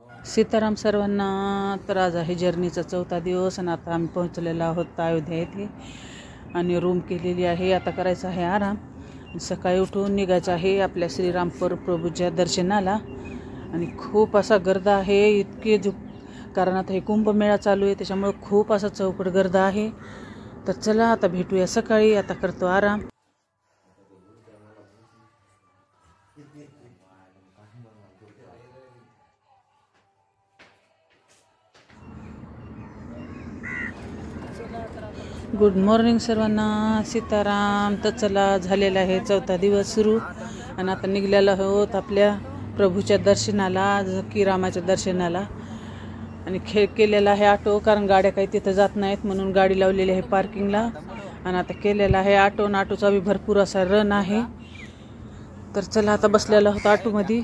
सीताराम सर्वांना. तर आज आहे जर्नीचा 4था दिवस आणि आता आम्ही पोहोचलेलो आहोत अयोध्या येथे आणि रूम केलेली आहे. आता करायचा आहे आराम. सकाळी उठून निघायचं आहे आपल्या श्रीराम प्रभूच्या दर्शनाला आणि खूप असा गर्द आहे. इतके कारण आता हे कुंभमेळा चालू आहे त्याच्यामुळे खूप असा चौकट गर्द आहे. तर चला आता भेटूया सकाळी. आता करतो आराम. गुड मॉर्निंग सर्वांना. सीताराम. तर चला झालेला आहे 4था दिवस सुरू आणि आता निघलेलो आहोत आपल्या प्रभूच्या दर्शनाला, की रामाच्या दर्शनाला. आणि केलेला आहे ऑटो, कारण गाड्या काही तिथं जात नाहीत म्हणून गाडी लावलेली आहे पार्किंगला. आणि आता केलेला आहे ऑटो आणि ऑटोचा बी भरपूर असा रन आहे. तर चला आता बसलेलो आहोत ऑटोमध्ये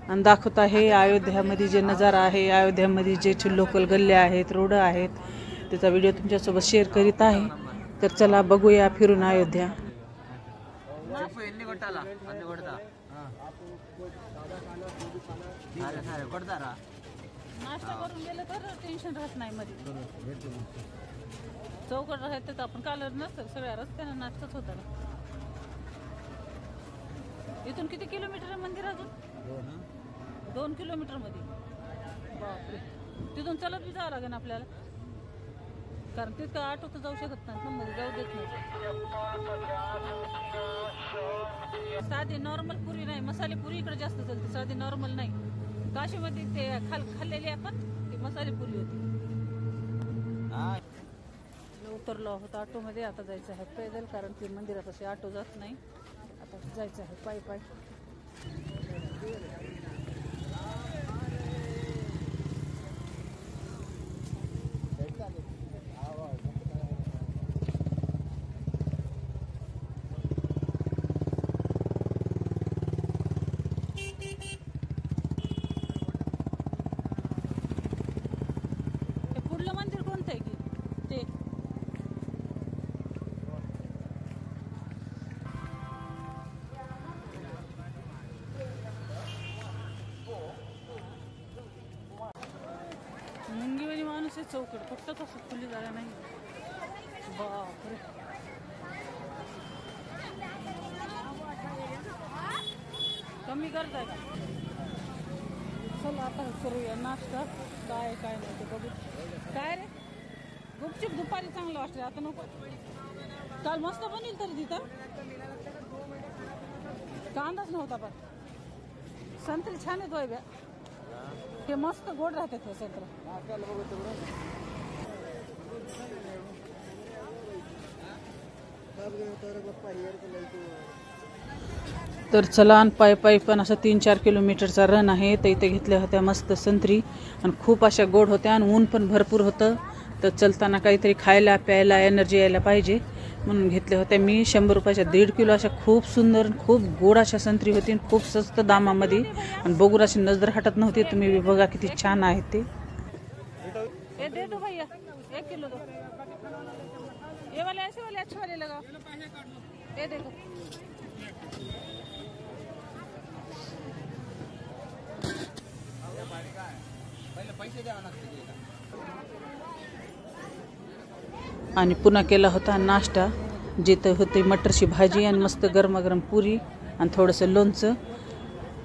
आणि दाखवत आहे अयोध्यामध्ये जे नजारा आहे, अयोध्यामध्ये जे लोकल गल्ल्या आहेत, रोड आहेत, त्याचा व्हिडिओ तुमच्यासोबत शेअर करीत आहे. तर चला बघूया फिरून अयोध्या. नाश्ता करून गेलं तर टेन्शन राहत नाही. मध्ये चौकट राहत तर आपण काल नसतं सगळ्या रस्त्यानं नाश्ताच होता ना. इथून किती किलोमीटर आहे मंदिर? अजून 2 किलोमीटर मध्ये. बापरे. तिथून चलत बी जावं लागेल आपल्याला, कारण तिथं ऑटो तर जाऊ शकत नाही, मध्ये जाऊ देत नाही. साधी नॉर्मल पुरी नाही, मसाले पुरी इकडे जास्त चालते, साधी नॉर्मल नाही. काशीमध्ये ते खाल्लेली आपण ती मसाले पुरी होती. उतरलो आहोत ऑटोमध्ये. आता जायचं आहे पैदल, कारण ते मंदिरात असे ऑटो जात नाही. आता जायचं आहे पायी पायी. मुंगीवाली माणूस आहे. चौकट फक्त तसं खुली जागा नाही. बापरे. कमी करताय का? चला आता करूया नाश्ता. काय काय नाही ते बघू. काय रे गुपचूप दुपारी चांगलं वाटतं, आता नको. काल मस्त बनेल तरी तिथं कांदाच नव्हता. पण संत्री छान आहेत वय. हे मस्त गोड राहतात हे संत्र. तर चला आणि पायी पायी पण असं 3-4 किलोमीटरचा रन आहे. तर इथे घेतल्या होत्या मस्त संत्री आणि खूप अशा गोड होत्या आणि ऊन पण भरपूर होतं. तर चलताना काहीतरी खायला प्यायला एनर्जी यायला पाहिजे म्हणून घेतल्या होत्या मी. 100 रुपयाच्या 1.5 किलो अशा खूप सुंदर खूप गोड अशा संत्री होती, खूप स्वस्त दामामध्ये. आणि बघून अशी नजर हटत नव्हती. तुम्ही बघा किती छान आहेत ते. दे दो भैया 1 किलो दो. ये वाले ऐसे वाले अच्छे वाले लगाओ. ये देखो. आणि पुन्हा केला होता नाश्ता, जिथं होते मटरची भाजी आणि मस्त गरमागरम पुरी आणि थोडंसं लोणचं.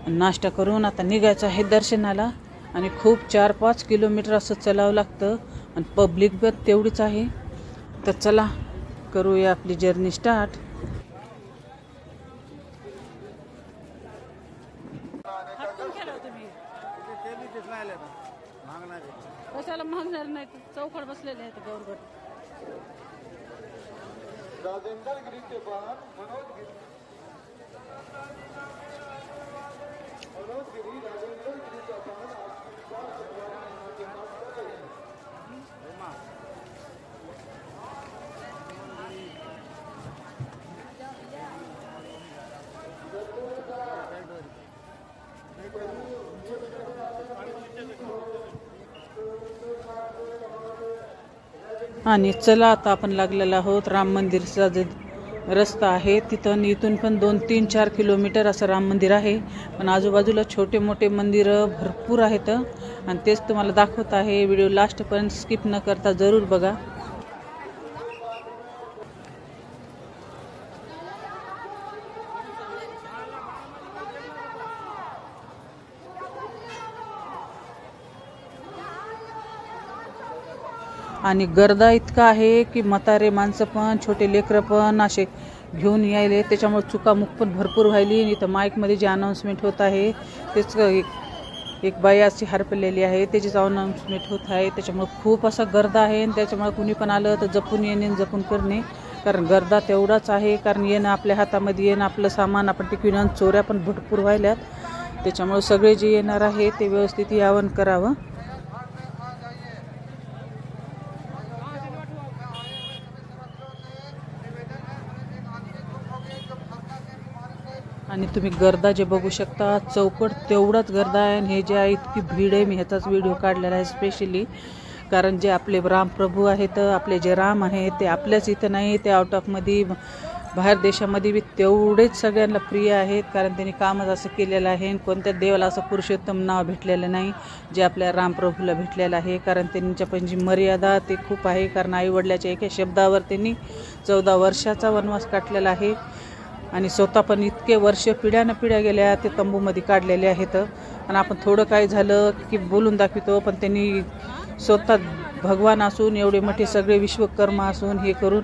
नाश्ता करून आता निघायचं आहे दर्शनाला. आणि खूप 4-5 किलोमीटर असं चालावं लागतं आणि पब्लिक पण तेवढीच आहे. तर चला करूया आपली जर्नी स्टार्ट. कशाला मागणार नाही, चौकड बसलेले आहेत गौरगड. राजेंद्र गिरी के बाद मनोज गिरी राजेंद्र गिरी के बाद आणि चला आता आपण लागलेलो आहोत राम मंदिरचा जे रस्ता आहे तिथून इथून पण 2-3-4 किलोमीटर असं राम मंदिर आहे. पण आजूबाजूला छोटे मोठे मंदिरं भरपूर आहेत आणि तेच तुम्हाला दाखवत आहे. व्हिडिओ लास्टपर्यंत स्किप न करता जरूर बघा. आणि गर्दा इतका आहे की म्हातारे माणसं पण छोटे लेकरं पण असे घेऊन यायले. त्याच्यामुळे चुकामुक पण भरपूर व्हायली. इथं माईकमध्ये जे अनाऊन्समेंट होत आहे तेच एक बाई अशी हरपलेली आहे त्याचीच अनाऊन्समेंट होत आहे. त्याच्यामुळे खूप असा गर्दा आहे आणि त्याच्यामुळे कुणी पण आलं तर जपून येणे जपून करणे, कारण गर्दा तेवढाच आहे. कारण येणं आपल्या हातामध्ये, येणं आपलं सामान आपण टिकविणं, चोऱ्या पण भरपूर व्हायल्यात. त्याच्यामुळे सगळे जे येणार आहे ते व्यवस्थित यावं करावं. आणि तुम्ही गर्दा जे बघू शकता चौकट तेवढाच गर्दा आहे. आणि हे जे आहे इतकी भीड आहे. मी ह्याचाच व्हिडिओ काढलेला आहे स्पेशली, कारण जे आपले रामप्रभू आहेत, आपले जे राम आहेत ते आपल्याच इथं नाही, ते आउट ऑफमध्ये बाहेर देशामध्ये बी तेवढेच सगळ्यांना प्रिय आहेत. कारण त्यांनी कामच असं केलेलं आहे. कोणत्या देवाला असं पुरुषोत्तम नाव भेटलेलं नाही जे आपल्या रामप्रभूला भेटलेलं आहे. कारण त्यांच्या पण जी मर्यादा ते खूप आहे. कारण आईवडिलाच्या एका शब्दावर त्यांनी 14 वर्षाचा वनवास काढलेला आहे. आणि स्वतः पण इतके वर्ष पिढ्यानं पिढ्या गेल्या ते तंबूमध्ये काढलेले आहेत. आणि आपण थोडं काय झालं की बोलून दाखवतो, पण त्यांनी स्वतः भगवान असून, एवढे मोठे सगळे विश्वकर्मा असून हे करून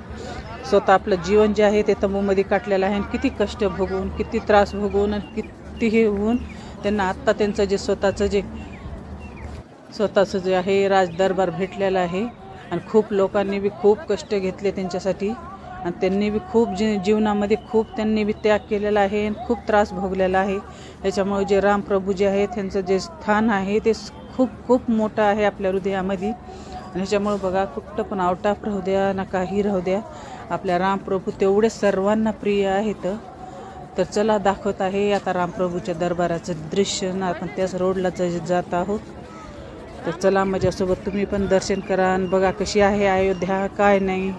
स्वतः आपलं जीवन जे आहे ते तंबूमध्ये काढलेलं आहे. आणि किती कष्ट भोगून, किती त्रास भोगून आणि किती हे होऊन त्यांना आत्ता त्यांचं जे स्वतःचं जे आहे राजदरबार भेटलेला आहे. आणि खूप लोकांनी बी खूप कष्ट घेतले त्यांच्यासाठी. आणि त्यांनी बी खूप जीवनामध्ये खूप त्यांनी बी त्याग केलेला आहे आणि खूप त्रास भोगलेला आहे. त्याच्यामुळे जे रामप्रभू जे आहे त्यांचं जे स्थान आहे ते खूप खूप मोठं आहे आपल्या हृदयामध्ये. आणि ह्याच्यामुळे बघा कुठं पण आउट ऑफ राहू द्या ना काही राहू द्या, आपल्या रामप्रभू तेवढे सर्वांना प्रिय आहेत. तर चला दाखवत आहे आता रामप्रभूच्या दरबाराचं दृश्य. आपण त्याच रोडला जात आहोत. तर चला माझ्यासोबत तुम्ही पण दर्शन करा आणि बघा कशी आहे अयोध्या, काय नाही.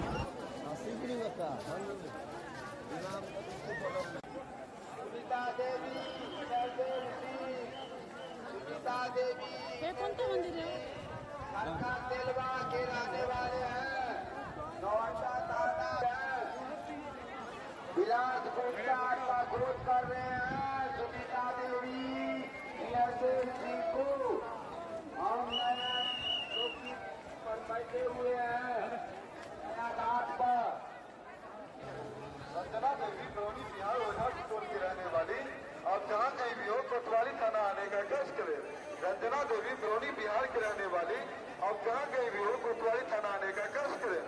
आप जहाँ कहीं भी हो कोतवाली थाना आने का कष्ट करें। रंजना देवी बरौनी बिहार की रहने वाली, आप जहाँ कहीं भी हो कोतवाली थाना आने का कष्ट करें।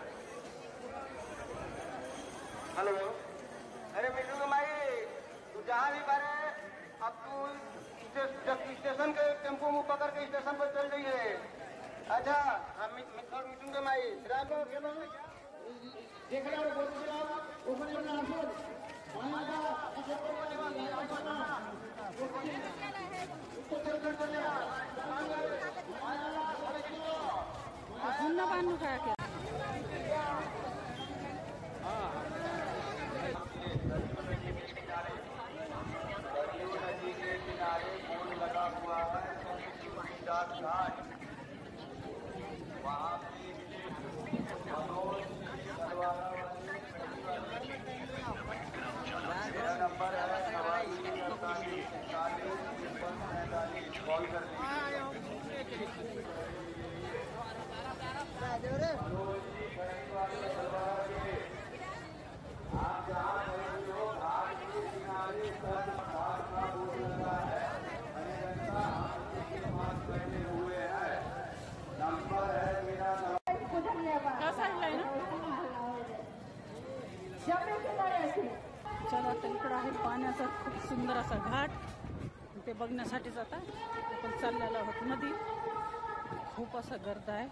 हेलो, अरे मिठू माई, तू जहाँ भी करे अब तू स्टेशन के टेम्पो मुँह पकड़ के स्टेशन पर चल रही है। अच्छा हम मिठू के माई देख रहे चला तर इकडं आहे पाण्याचा खूप सुंदर असा घाट. ते बघण्यासाठीच आता आपण चाललेलो आहोत नदी. खूप असा गर्द आहे.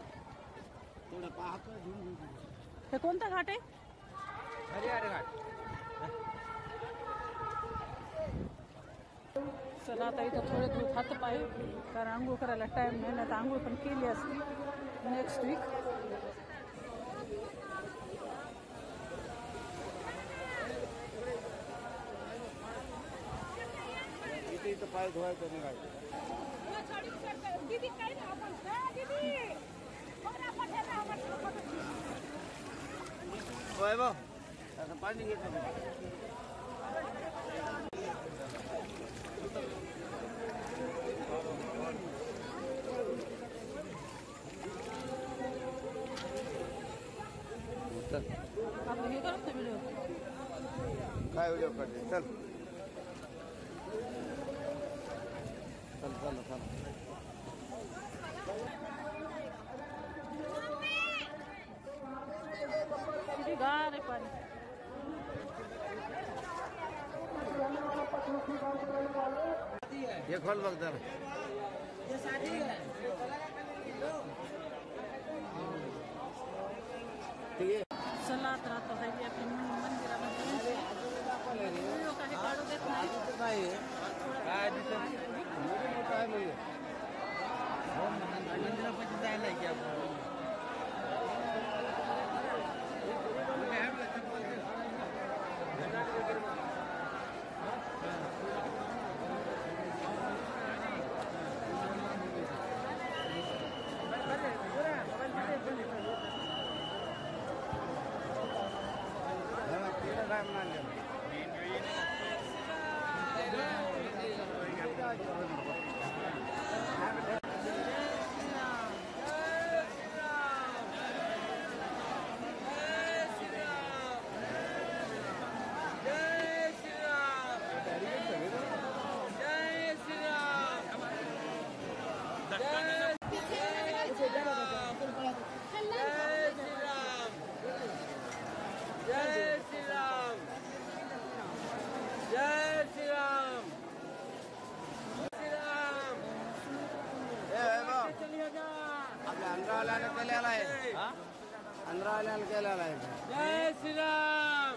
हे कोणता घाट आहे? हरिहर घाट. चला आता इथं थोडे दूर हात पाय, कारण आंघोळ करायला टाईम नाही, तर आंघोळ पण केली असती नेक्स्ट वीक. इथे पाय धुवायचं नाही. काय व्हिडिओ करते चल चल चल चल ये खोल बघ जरा चला तर आता हायवे आपल्या मंदिरामध्ये व्हिडिओ काही काढू देत नाही. जय श्री राम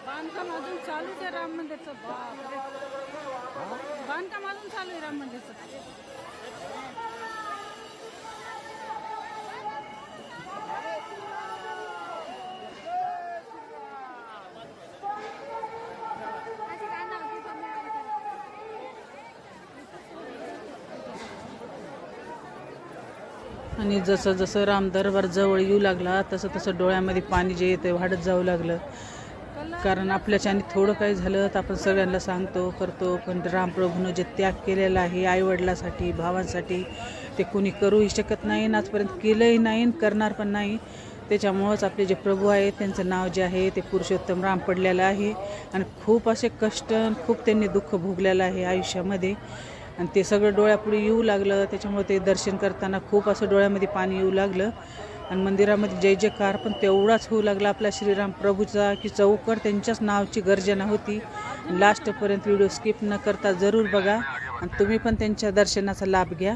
बांधकाम अजून चालूच आहे राम मंदिरचं. बांधकाम अजून चालू आहे राम मंदिरचं. आणि जसं जसं राम दरबार जवळ येऊ लागला तसं तसं डोळ्यामध्ये पाणी जे येते वाढत जाऊ लागलं. कारण आपल्याच्याने थोडं काही झालं तर आपण सगळ्यांना सांगतो करतो, पण रामप्रभूनं जे त्याग केलेला आहे आईवडिलासाठी भावांसाठी ते कोणी करूही शकत नाही, आजपर्यंत केलंही नाही, करणार पण नाही. त्याच्यामुळंच आपले जे प्रभू आहेत त्यांचं नाव जे आहे ते पुरुषोत्तम राम पडलेलं आहे. आणि खूप असे कष्ट खूप त्यांनी दुःख भोगलेलं आहे आयुष्यामध्ये, आणि ते सगळं डोळ्यापुढे येऊ लागलं. त्याच्यामुळे ते दर्शन करताना खूप असं डोळ्यामध्ये पाणी येऊ लागलं. आणि मंदिरामध्ये जय जयकार पण तेवढाच होऊ लागला आपला श्रीराम प्रभूचा की चौकट त्यांच्याच नावाची गर्जना होती. लास्टपर्यंत व्हिडिओ स्किप न करता जरूर बघा आणि तुम्ही पण त्यांच्या दर्शनाचा लाभ घ्या.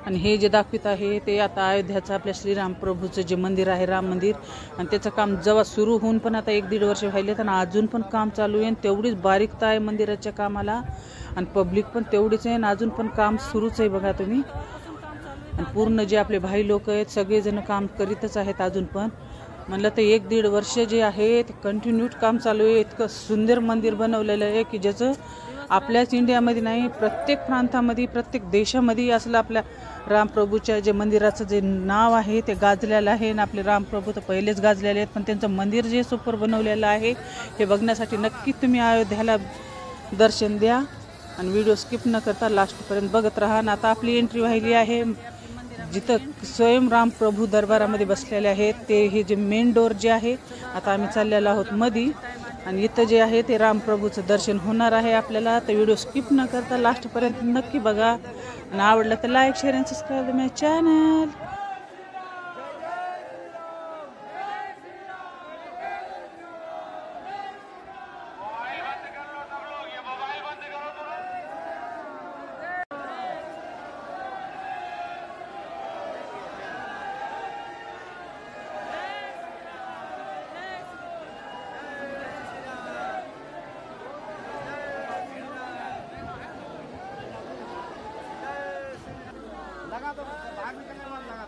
आणि हे जे दाखवित आहे ते आता अयोध्याचं आपल्या श्रीराम प्रभूचं जे मंदिर आहे राम मंदिर, आणि त्याचं काम जेव्हा सुरू होऊन पण आता 1-1.5 वर्ष व्हायले तर अजून पण काम चालू आहे. तेवढीच बारीकता आहे मंदिराच्या कामाला आणि पब्लिक पण तेवढीच आहे आणि अजून पण काम सुरूच आहे बघा तुम्ही. आणि पूर्ण जे आपले भाई लोक आहेत सगळेजण काम करीतच आहेत अजून पण. म्हणलं तर 1-1.5 वर्ष जे आहे ते कंटिन्यू काम चालू आहे. इतकं सुंदर मंदिर बनवलेलं आहे की ज्याचं आपल्याच इंडियामध्ये नाही प्रत्येक प्रांतामध्ये प्रत्येक देशामध्ये असलं आपल्या रामप्रभूच्या जे मंदिराचं जे नाव आहे ते गाजलेलं आहे. आणि आपले रामप्रभू तर पहिलेच गाजलेले आहेत, पण त्यांचं मंदिर जे सुपर बनवलेलं आहे हे बघण्यासाठी नक्की तुम्ही अयोध्याला दर्शन द्या आणि व्हिडिओ स्किप न करता लास्टपर्यंत बघत राहा. आणि आता आपली एंट्री व्हायली आहे जिथं स्वयं रामप्रभू दरबारामध्ये बसलेले आहेत. ते हे जे मेन डोर जे आहे आता आम्ही चाललेलो आहोत मधी, आणि इथं जे आहे ते रामप्रभूचं दर्शन होणार आहे आपल्याला. तर व्हिडिओ स्किप न करता लास्टपर्यंत नक्की बघा आणि आवडलं तर लाईक शेअर आणि सबस्क्राईब माय चॅनल. लगा तो बाहर निकलने वाला लगा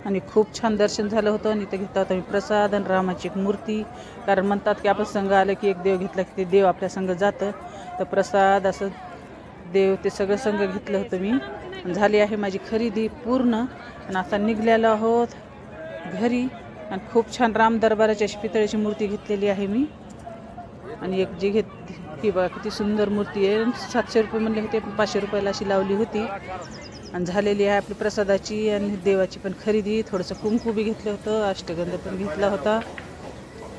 आणि खूप छान दर्शन झालं होतं. आणि इथं घेतला होता मी प्रसाद आणि रामाची एक मूर्ती. कारण म्हणतात की आपण संघ आलं की एक देव घेतला की ते देव आपल्या संघ जातं. तर प्रसाद असं देव ते सगळं संघ घेतलं होतं मी. झाली आहे माझी खरेदी पूर्ण आणि आता निघलेलो आहोत घरी. आणि खूप छान राम दरबाराची अशी पितळेची मूर्ती घेतलेली आहे मी. आणि एक जी की बघा किती सुंदर मूर्ती आहे. 700 रुपये म्हणले होते, 500 रुपयाला अशी लावली होती. आणि झालेली आहे आपली प्रसादाची आणि देवाची पण खरेदी. थोडंसं कुंकू बी घेतलं होतं, अष्टगंध पण घेतला होता.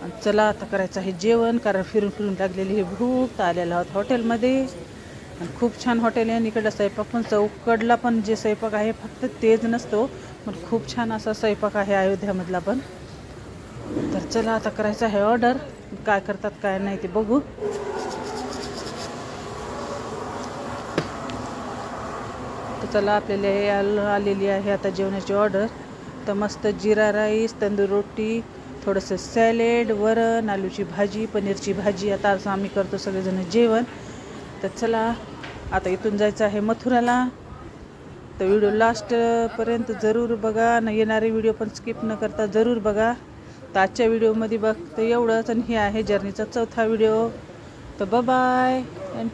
आणि चला आता करायचं आहे जेवण, कारण फिरून फिरून लागलेली ही भूक. तर आलेला आहोत हॉटेलमध्ये आणि खूप छान हॉटेल आहे. आणि इकडला स्वयंपाक पण चौकडला पण जे स्वयंपाक आहे फक्त तेज नसतो, पण खूप छान असा स्वयंपाक आहे अयोध्यामधला पण. तर चला आता करायचं आहे ऑर्डर. काय करतात काय नाही ते बघू. तर चला आपल्याला आलेली आहे आता जेवणाची ऑर्डर. तर मस्त जिरा राईस, तंदूर रोटी, थोडंसं सॅलेड, वरण, आलूची भाजी, पनीरची भाजी. आता असं आम्ही करतो सगळेजण जेवण. तर चला आता इथून जायचं आहे मथुराला. तर व्हिडिओ लास्टपर्यंत जरूर बघा. न येणारे व्हिडिओ पण स्किप न करता जरूर बघा. तर आजच्या व्हिडिओमध्ये बघतं एवढंच. आणि हे आहे जर्नीचा 4था व्हिडिओ. तर बाय अँड